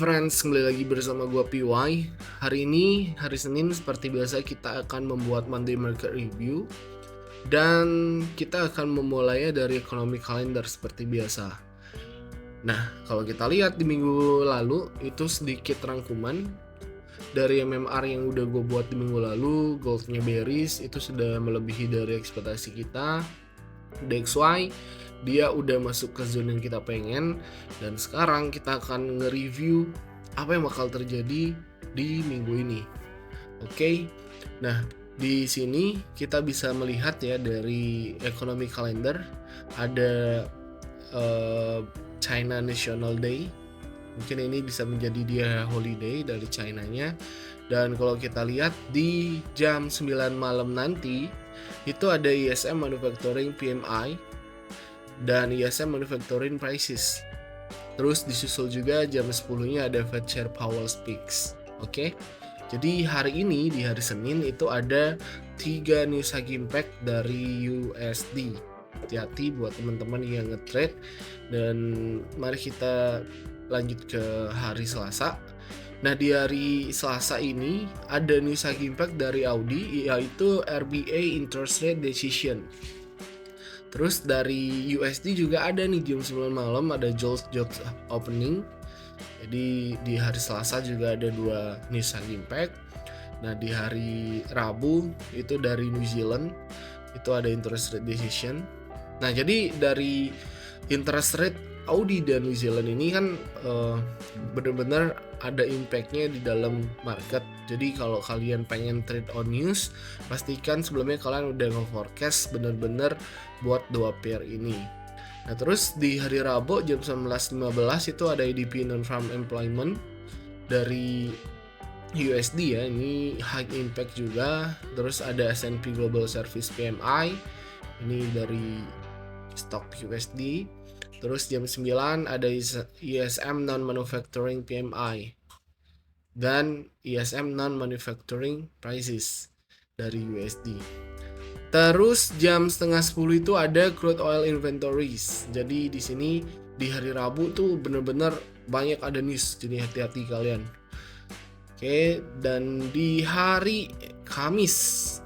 friends, kembali lagi bersama gua PY. Hari ini, hari Senin, seperti biasa kita akan membuat Monday Market Review. Dan kita akan memulainya dari Economic Calendar seperti biasa. Nah, kalau kita lihat di minggu lalu, itu sedikit rangkuman dari MMR yang udah gue buat di minggu lalu. Goldnya bearish, itu sudah melebihi dari ekspektasi kita. DXY dia udah masuk ke zone yang kita pengen, dan sekarang kita akan nge-review apa yang bakal terjadi di minggu ini. Oke. Nah, di sini kita bisa melihat ya dari economic calendar ada China National Day. Mungkin ini bisa menjadi dia holiday dari China-nya. Dan kalau kita lihat di jam 9 malam nanti itu ada ISM Manufacturing PMI dan ISM Manufacturing Prices. Terus disusul juga jam 10-nya ada Fed Chair Powell Speaks. Oke. Jadi hari ini di hari Senin itu ada 3 news high impact dari USD. Hati-hati buat teman-teman yang nge-trade. Dan mari kita lanjut ke hari Selasa. Nah, di hari Selasa ini ada news high impact dari Audi, yaitu RBA Interest Rate Decision. Terus dari USD juga ada nih jam 9 malam ada Jobs Opening. Jadi di hari Selasa juga ada 2 news high impact. Nah, di hari Rabu itu dari New Zealand itu ada interest rate decision. Nah, jadi dari interest rate Audi dan New Zealand ini kan benar-benar ada impactnya di dalam market. Jadi kalau kalian pengen trade on news, pastikan sebelumnya kalian udah nge-forecast benar-benar buat 2 pair ini. Nah, terus di hari Rabu jam 19.15 itu ada ADP Non-Farm Employment dari USD ya, ini high impact juga. Terus ada S&P Global Service PMI, ini dari stok USD. Terus jam 9 ada ISM Non-Manufacturing PMI dan ISM Non-Manufacturing Prices dari USD. Terus jam setengah 10 itu ada crude oil inventories. Jadi di sini di hari Rabu tuh bener-bener banyak ada news, jadi hati-hati kalian. Oke, dan di hari Kamis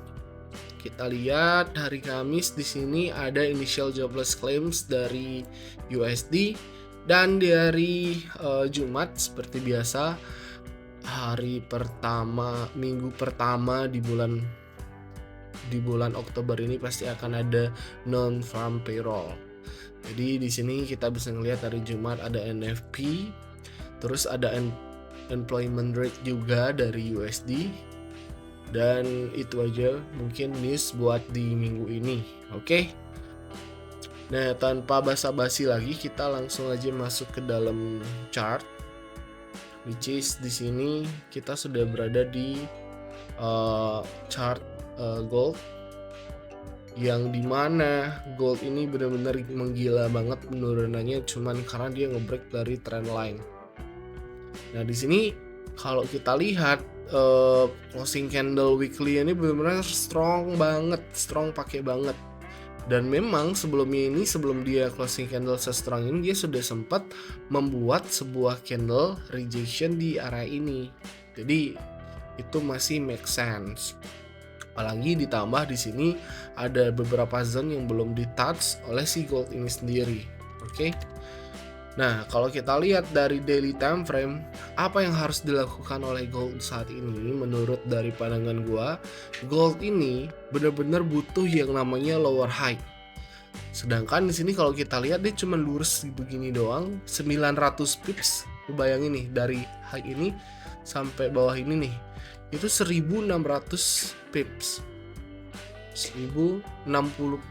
kita lihat hari Kamis di sini ada initial jobless claims dari USD, dan di hari Jumat seperti biasa minggu pertama di bulan Oktober ini pasti akan ada non-farm payroll. Jadi di sini kita bisa ngelihat hari Jumat ada NFP, terus ada employment rate juga dari USD. Dan itu aja mungkin news buat di minggu ini. Oke. Nah, tanpa basa-basi lagi kita langsung aja masuk ke dalam chart. Which is di sini kita sudah berada di chart gold, yang dimana gold ini benar-benar menggila banget penurunannya, cuman karena dia ngebreak dari trend line. Nah, di sini kalau kita lihat closing candle weekly ini benar-benar strong pakai banget. Dan memang sebelum dia closing candle se-strong ini, dia sudah sempat membuat sebuah candle rejection di area ini. Jadi itu masih make sense. Apalagi ditambah di sini ada beberapa zone yang belum di-touch oleh si gold ini sendiri. Oke. Nah, kalau kita lihat dari daily time frame, apa yang harus dilakukan oleh gold saat ini menurut dari pandangan gua, gold ini benar-benar butuh yang namanya lower high. Sedangkan di sini kalau kita lihat dia cuma lurus begini doang, 900 pips. Lu bayangin nih dari high ini sampai bawah ini nih. Itu 1600 pips. 1060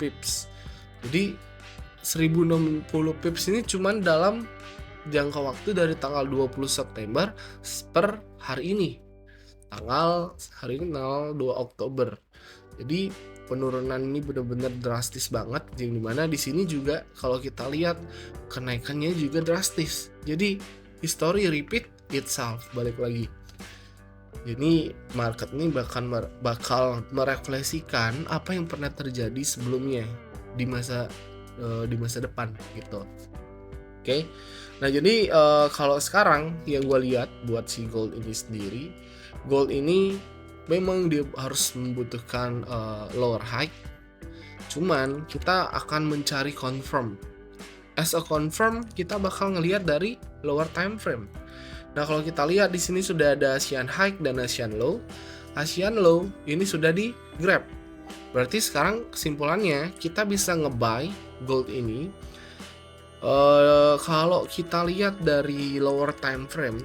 pips. Jadi 1060 pips ini cuman dalam jangka waktu dari tanggal 20 September per hari ini. Hari ini tanggal 2 Oktober. Jadi penurunan ini benar-benar drastis banget, yang dimana di sini juga kalau kita lihat kenaikannya juga drastis. Jadi history repeat itself, balik lagi. Jadi market ini bakal merefleksikan apa yang pernah terjadi sebelumnya di masa depan gitu. Oke. Nah, jadi kalau sekarang yang gue lihat buat si gold ini sendiri, gold ini memang dia harus membutuhkan lower high. Cuman kita akan mencari confirm. As a confirm, kita bakal ngelihat dari lower time frame. Nah, kalau kita lihat di sini sudah ada Asian high dan Asian low. Asian low ini sudah di grab. Berarti sekarang kesimpulannya kita bisa nge-buy gold ini. Kalau kita lihat dari lower time frame,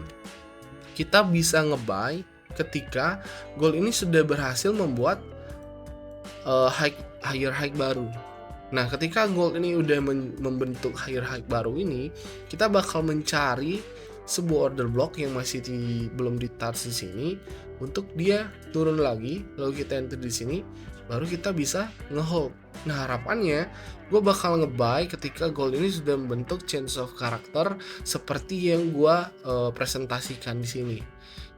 kita bisa nge-buy ketika gold ini sudah berhasil membuat higher high baru. Nah, ketika gold ini udah membentuk higher high baru ini, kita bakal mencari sebuah order block yang masih belum di touch di sini untuk dia turun lagi, lalu kita enter di sini, baru kita bisa ngehold. Nah, harapannya gue bakal nge-buy ketika gold ini sudah membentuk change of character seperti yang gue presentasikan di sini.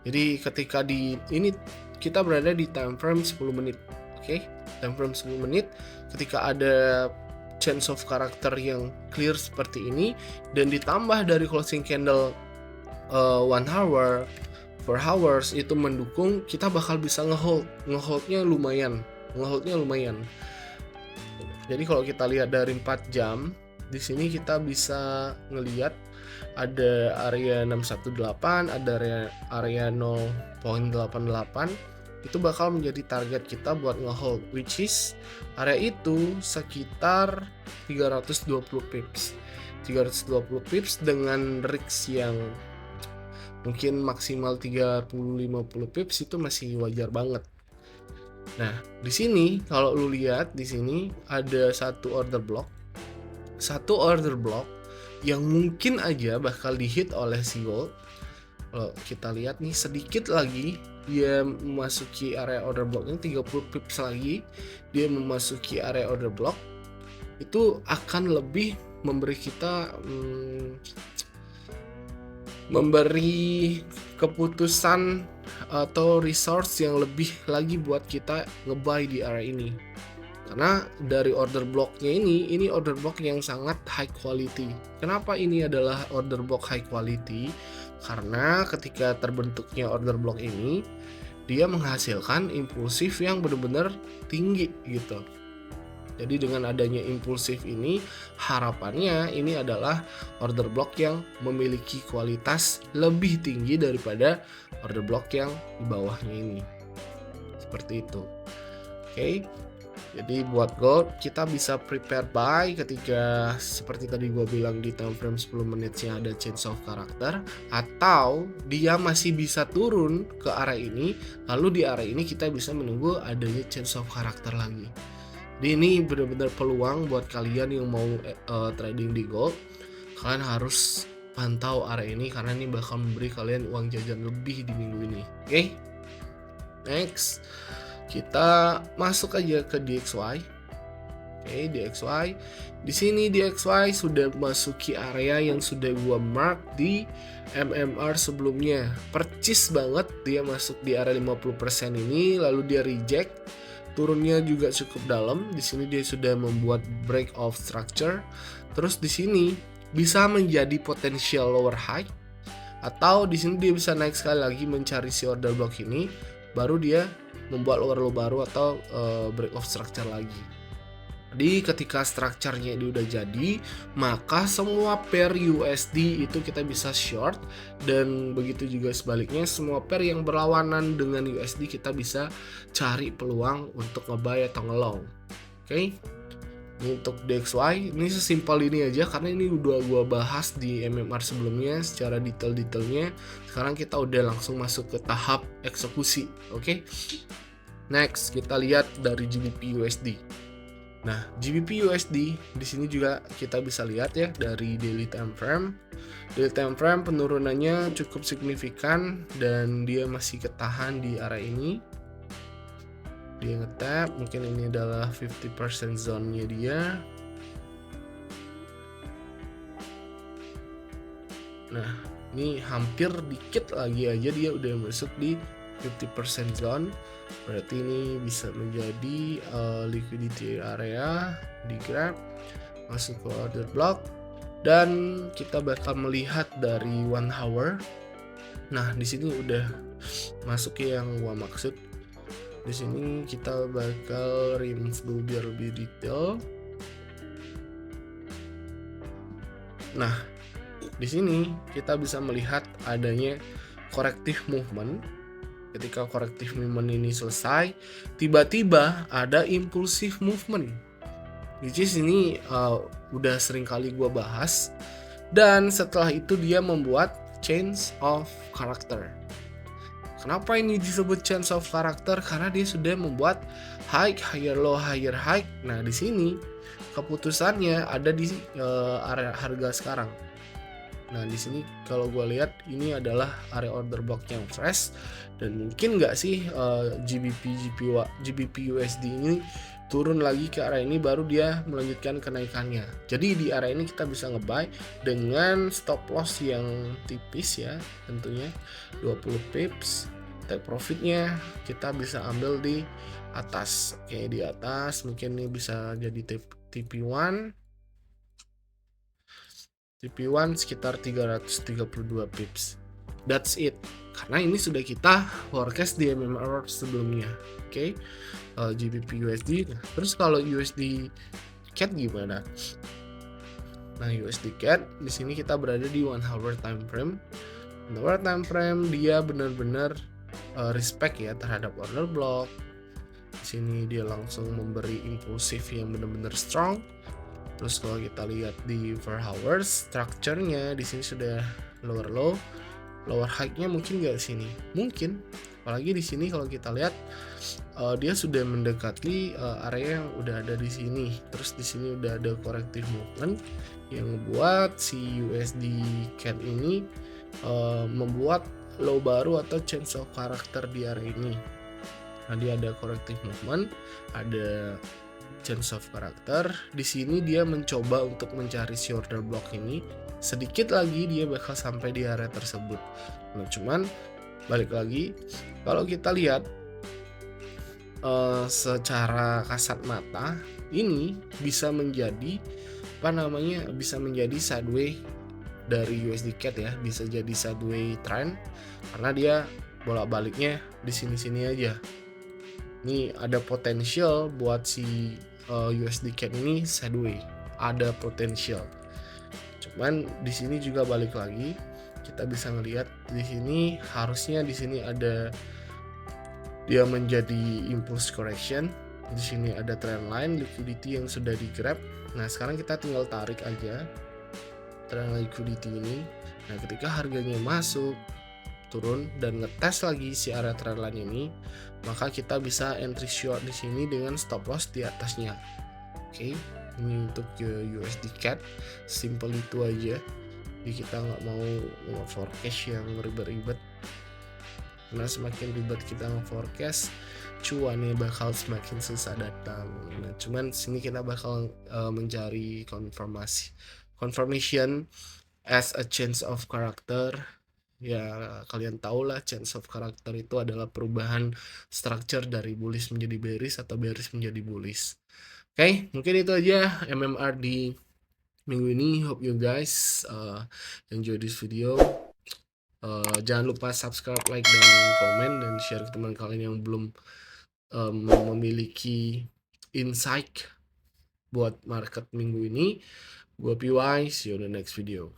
Jadi ketika ini kita berada di time frame 10 menit. Oke, time frame 10 menit ketika ada change of character yang clear seperti ini dan ditambah dari closing candle 1 hour, 4 hours itu mendukung, kita bakal bisa ngeholdnya lumayan. Jadi kalau kita lihat dari 4 jam, di sini kita bisa ngelihat ada area 618, ada area 0.88. Itu bakal menjadi target kita buat ngehold, which is area itu sekitar 320 pips. 320 pips dengan risk yang mungkin maksimal 30-50 pips itu masih wajar banget. Nah, di sini kalau lu lihat di sini ada satu order block yang mungkin aja bakal dihit oleh si gold. Kalau kita lihat nih sedikit lagi dia memasuki area order blocknya 30 pips lagi, dia memasuki area order block, itu akan lebih memberi kita memberi keputusan atau resource yang lebih lagi buat kita nge-buy di area ini. Karena dari order blocknya ini order block yang sangat high quality. Kenapa ini adalah order block high quality? Karena ketika terbentuknya order block ini, dia menghasilkan impulsif yang benar-benar tinggi gitu. Jadi dengan adanya impulsif ini, harapannya ini adalah order block yang memiliki kualitas lebih tinggi daripada order block yang di bawahnya ini. Seperti itu. Oke. Jadi buat gold kita bisa prepare buy ketika seperti tadi gue bilang di time frame 10 menitnya ada change of character, atau dia masih bisa turun ke area ini, lalu di area ini kita bisa menunggu adanya change of character lagi. Jadi ini benar-benar peluang buat kalian yang mau trading di gold. Kalian harus pantau area ini karena ini bakal memberi kalian uang jajan lebih di minggu ini. Oke. Next, kita masuk aja ke DXY. Oke, DXY. Di sini DXY sudah masuki area yang sudah gua mark di MMR sebelumnya. Percis banget dia masuk di area 50% ini, lalu dia reject. Turunnya juga cukup dalam. Di sini dia sudah membuat break of structure. Terus di sini bisa menjadi potential lower high, atau di sini dia bisa naik sekali lagi mencari si order block ini, baru dia membuat lower low baru atau break of structure lagi. Jadi ketika structure-nya ini udah jadi, maka semua pair USD itu kita bisa short, dan begitu juga sebaliknya semua pair yang berlawanan dengan USD kita bisa cari peluang untuk nge-buy atau nge-long. Oke. Ini untuk DXY, ini sesimpel ini aja karena ini udah gua bahas di MMR sebelumnya secara detail-detailnya. Sekarang kita udah langsung masuk ke tahap eksekusi. Oke. Next, kita lihat dari GBP USD. Nah, GBP USD di sini juga kita bisa lihat ya dari daily time frame. Daily time frame penurunannya cukup signifikan dan dia masih ketahan di area ini. Dia nge-tap, mungkin ini adalah 50% zone-nya dia. Nah, ini hampir dikit lagi aja dia udah masuk di 50% zone. Berarti ini bisa menjadi liquidity area di grab, masuk ke order block. dan kita bakal melihat dari 1 hour. Nah, di sini udah masuk ke yang gua maksud. Di sini kita bakal remove dulu biar lebih detail. Nah, di sini kita bisa melihat adanya corrective movement. Ketika corrective movement ini selesai, tiba-tiba ada impulsive movement. Which is ini udah sering kali gue bahas. Dan setelah itu dia membuat change of character. Kenapa ini disebut change of character? Karena dia sudah membuat high, higher low, higher high. Nah, di sini keputusannya ada di area harga sekarang. Nah, di sini kalau gue lihat ini adalah area order block yang fresh, dan mungkin nggak sih GBP USD ini turun lagi ke area ini baru dia melanjutkan kenaikannya. Jadi di area ini kita bisa ngebuy dengan stop loss yang tipis ya, tentunya 20 pips. Take profitnya kita bisa ambil di atas. Oke, di atas mungkin ini bisa jadi TP1 sekitar 332 pips. That's it. Karena ini sudah kita forecast di MMR sebelumnya. Oke. GBP USD. Nah, terus kalau USD CAD gimana? Nah, USD CAD di sini kita berada di 1 hour time frame. 1 hour time frame dia benar-benar respect ya terhadap order block. Di sini dia langsung memberi impulsif yang benar-benar strong. Terus kalau kita lihat di 4 hours, structure-nya di sini sudah lower low, lower high-nya mungkin nggak di sini, mungkin. Apalagi di sini kalau kita lihat dia sudah mendekati area yang udah ada di sini. Terus di sini udah ada corrective movement yang membuat si USD CAD ini membuat low baru atau change of character di area ini. Nah, dia ada corrective movement, ada change of character. Di sini dia mencoba untuk mencari si order block ini. Sedikit lagi dia bakal sampai di area tersebut. Nah, cuman balik lagi kalau kita lihat secara kasat mata ini bisa menjadi bisa menjadi sideways dari USD CAD ya, bisa jadi sideways trend karena dia bolak-baliknya di sini-sini aja. Ini ada potensial buat si USD CAD ini sideways, ada potensial. Cuman di sini juga balik lagi kita bisa ngelihat di sini harusnya di sini ada dia menjadi impulse correction. Di sini ada trend line liquidity yang sudah di grab. Nah, sekarang kita tinggal tarik aja trend liquidity ini. Nah, ketika harganya masuk turun dan ngetes lagi si area trend line ini, maka kita bisa entry short di sini dengan stop loss di atasnya. Oke, ini untuk USD CAD simple itu aja. Jadi kita nggak mau forecast yang ribet-ribet, karena semakin ribet kita nge-forecast cuannya bakal semakin susah datang. Nah, cuman sini kita bakal mencari confirmation as a change of character. Ya, kalian tahu lah change of character itu adalah perubahan structure dari bullish menjadi bearish atau bearish menjadi bullish. Oke, mungkin itu aja MMR di minggu ini. Hope you guys enjoy this video. Jangan lupa subscribe, like, dan komen, dan share ke teman kalian yang belum memiliki insight buat market minggu ini. Gue PY, see you on the next video.